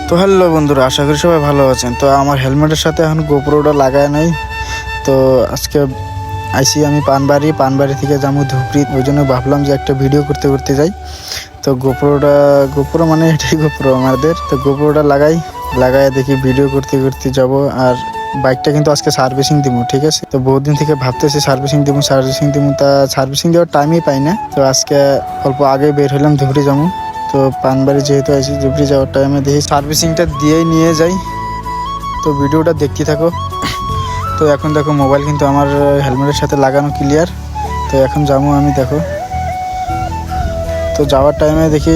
তো হ্যালো বন্ধুরা, আশা করি সবাই ভালো আছেন। তো আমার হেলমেটের সাথে এখন গোপ্রোটা লাগায় নাই। তো আজকে আইসি আমি পানবাড়ি থেকে যাবো ধুপড়ি, ওই জন্য ভাবলাম যে একটা ভিডিও করতে যাই। তো গোপ্রো মানে এটাই গোপ্রো আমাদের। তো গোপ্রোটা লাগায় দেখি ভিডিও করতে যাব। আর বাইকটা কিন্তু আজকে সার্ভিসিং দিব, ঠিক আছে। তো বহুদিন থেকে ভাবতেছি সার্ভিসিং দিব, তা সার্ভিসিং দেওয়ার টাইমই পাই না। তো আজকে অল্প আগে বের হলাম ধুপড়ি যাবো। তো পানবাড়ি যেহেতু আছি, ধুপড়ি যাওয়ার টাইমে দেখি সার্ভিসিংটা দিয়েই নিয়ে যাই। তো ভিডিওটা দেখতে থাকো। তো এখন দেখো মোবাইল কিন্তু আমার হেলমেটের সাথে লাগানো ক্লিয়ার। তো এখন যাবো আমি, দেখো। তো যাওয়ার টাইমে দেখি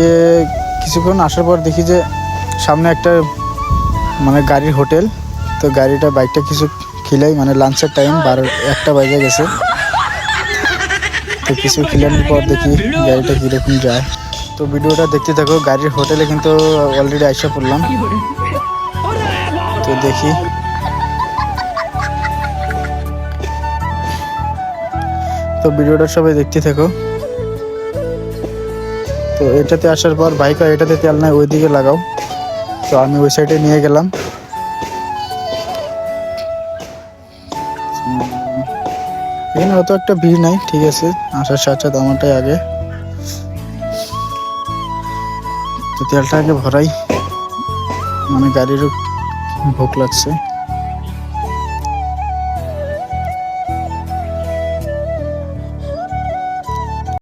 কিছুক্ষণ আসার পর দেখি যে সামনে একটা মানে গাড়ির হোটেল। তো বাইকটা কিছু খিলাই, মানে লাঞ্চের টাইম 1টা বাজে গেছে। তো কিছু খিলানোর পর দেখি গাড়িটা কীরকম যায়। তো ভিডিওটা দেখতে থাকো। গাড়ির হোটেলে কিন্তু অলরেডি আইসা পড়লাম। তো দেখি তো ভিডিওটা সবাই দেখতে থাকো। তো এটাতে আসার পর বাইক এটাতে তেল নাই, ওইদিকে লাগাও। তো আমি ওই সাইডে নিয়ে গেলাম। এখানে অত একটা ভিড় নাই, ঠিক আছে। আসার সাথে আমারটাই আগে। তো তেলটা আগে ভরাই, মানে গাড়িরও ভোগ লাগছে।